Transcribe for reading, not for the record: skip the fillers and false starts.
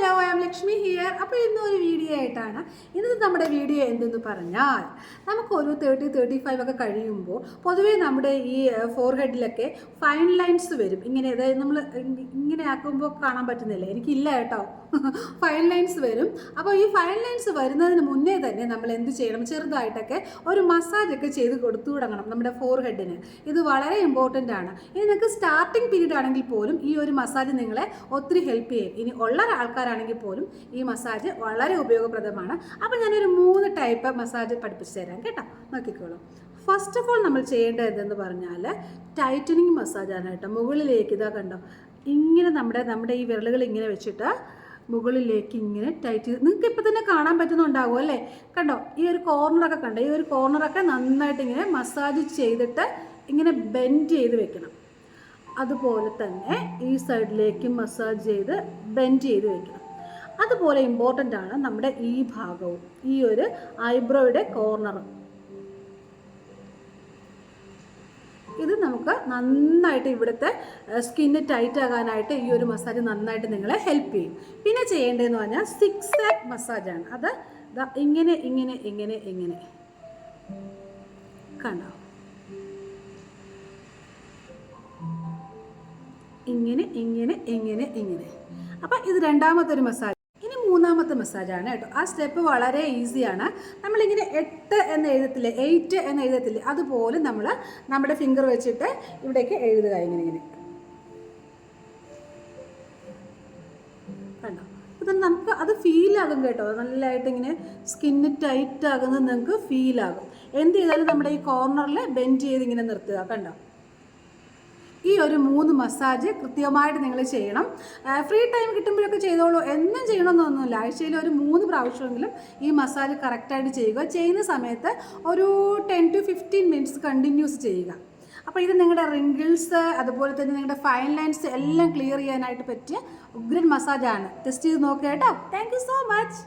Hello, I am Lakshmi here. അപ്പോൾ ഇന്നൊരു video ആയിട്ടാണ്. ഇന്നത്തെ നമ്മുടെ വീഡിയോ എന്തെന്ന് പറഞ്ഞാൽ, നമുക്കൊരു 30-35 ഒക്കെ കഴിയുമ്പോൾ പൊതുവേ നമ്മുടെ ഈ ഫോർഹെഡിലൊക്കെ ഫൈൻ ലൈൻസ് വരും. ഇങ്ങനെ അതായത് നമ്മൾ ഇങ്ങനെ ആക്കുമ്പോൾ കാണാൻ പറ്റുന്നില്ല, എനിക്കില്ല കേട്ടോ. ഫൈൻ ലൈൻസ് വരും. അപ്പോൾ ഈ ഫൈൻ ലൈൻസ് വരുന്നതിന് മുന്നേ തന്നെ നമ്മൾ എന്ത് ചെയ്യണം, ചെറുതായിട്ടൊക്കെ ഒരു മസാജൊക്കെ ചെയ്ത് കൊടുത്തു തുടങ്ങണം നമ്മുടെ ഫോർഹെഡിന്. ഇത് വളരെ ഇമ്പോർട്ടൻ്റ് ആണ്. ഇനി നിങ്ങൾക്ക് സ്റ്റാർട്ടിങ് പീരീഡ് ആണെങ്കിൽ പോലും ഈ ഒരു മസാജ് നിങ്ങളെ ഒത്തിരി ഹെൽപ്പ് ചെയ്യും. ഇനി ഉള്ള ആൾക്കാരാണെങ്കിൽ പോലും ഈ മസാജ് വളരെ ഉപയോഗപ്രദമാണ്. അപ്പോൾ ഞാനൊരു 3 ടൈപ്പ് മസാജ് പഠിപ്പിച്ച് തരാം കേട്ടോ, നോക്കിക്കോളൂ. ഫസ്റ്റ് ഓഫ് ഓൾ നമ്മൾ ചെയ്യേണ്ടത് എന്തെന്ന് പറഞ്ഞാൽ ടൈറ്റനിങ് മസാജാണ് കേട്ടോ. മുകളിലേക്ക് ഇതാ കണ്ടോ, ഇങ്ങനെ നമ്മുടെ ഈ വിരലുകൾ ഇങ്ങനെ വെച്ചിട്ട് മുകളിലേക്ക് ഇങ്ങനെ ടൈറ്റ് ചെയ്ത്, നിങ്ങൾക്ക് ഇപ്പോൾ തന്നെ കാണാൻ പറ്റുന്നുണ്ടാവും അല്ലേ? കണ്ടോ, ഈ ഒരു കോർണറൊക്കെ കണ്ടോ, ഈ ഒരു കോർണറൊക്കെ നന്നായിട്ട് ഇങ്ങനെ മസാജ് ചെയ്തിട്ട് ഇങ്ങനെ ബെൻഡ് ചെയ്ത് വെക്കണം. അതുപോലെ തന്നെ ഈ സൈഡിലേക്ക് മസാജ് ചെയ്ത് ബെൻഡ് ചെയ്ത് വെക്കണം. അതുപോലെ ഇമ്പോർട്ടൻ്റ് ആണ് നമ്മുടെ ഈ ഭാഗവും, ഈ ഒരു ഐബ്രോയുടെ കോർണറും. ഇത് നമുക്ക് നന്നായിട്ട് ഇവിടുത്തെ സ്കിന്ന് ടൈറ്റ് ആകാനായിട്ട് ഈ ഒരു മസാജ് നന്നായിട്ട് നിങ്ങളെ ഹെൽപ്പ് ചെയ്യും. പിന്നെ ചെയ്യേണ്ടതെന്ന് പറഞ്ഞാൽ 6 ആക്ട് മസാജാണ്. അത് ഇങ്ങനെ ഇങ്ങനെ ഇങ്ങനെ ഇങ്ങനെ കണ്ടോ, ഇങ്ങനെ ഇങ്ങനെ ഇങ്ങനെ ഇങ്ങനെ. അപ്പം ഇത് രണ്ടാമത്തെ ഒരു മസാജ്. ഇനി മൂന്നാമത്തെ മസാജാണ് കേട്ടോ. ആ സ്റ്റെപ്പ് വളരെ ഈസിയാണ്. നമ്മളിങ്ങനെ 8 എന്ന് എഴുതത്തില്ലേ, 8 എന്ന് എഴുതത്തില്ലേ, അതുപോലെ നമ്മൾ നമ്മുടെ ഫിംഗർ വെച്ചിട്ട് ഇവിടേക്ക് എഴുതുക. ഇങ്ങനെ ഇങ്ങനെ കണ്ടോ. അപ്പം നമുക്ക് അത് ഫീലാകും കേട്ടോ, നല്ലതായിട്ട് ഇങ്ങനെ സ്കിന്ന് ടൈറ്റ് ആകുന്നത് നിങ്ങൾക്ക് ഫീലാകും. എന്ത് ചെയ്താലും നമ്മുടെ ഈ കോർണറിൽ ബെൻഡ് ചെയ്ത് ഇങ്ങനെ നിർത്തുക. കണ്ടോ, ഈ ഒരു 3 മസാജ് കൃത്യമായിട്ട് നിങ്ങൾ ചെയ്യണം. ഫ്രീ ടൈം കിട്ടുമ്പോഴൊക്കെ ചെയ്തോളൂ, എന്നും ചെയ്യണമെന്നൊന്നുമില്ല. ആഴ്ചയിൽ ഒരു 3 പ്രാവശ്യമെങ്കിലും ഈ മസാജ് കറക്റ്റായിട്ട് ചെയ്യുക. ചെയ്യുന്ന സമയത്ത് ഒരു 10-15 മിനിറ്റ്സ് കണ്ടിന്യൂസ് ചെയ്യുക. അപ്പോൾ ഇത് നിങ്ങളുടെ റിങ്കിൾസ്, അതുപോലെ തന്നെ നിങ്ങളുടെ ഫൈൻ ലൈൻസ് എല്ലാം ക്ലിയർ ചെയ്യാനായിട്ട് പറ്റിയ ഉഗ്രൻ മസാജാണ്. ടെസ്റ്റ് ചെയ്ത് നോക്കുക കേട്ടോ. Thank you so much.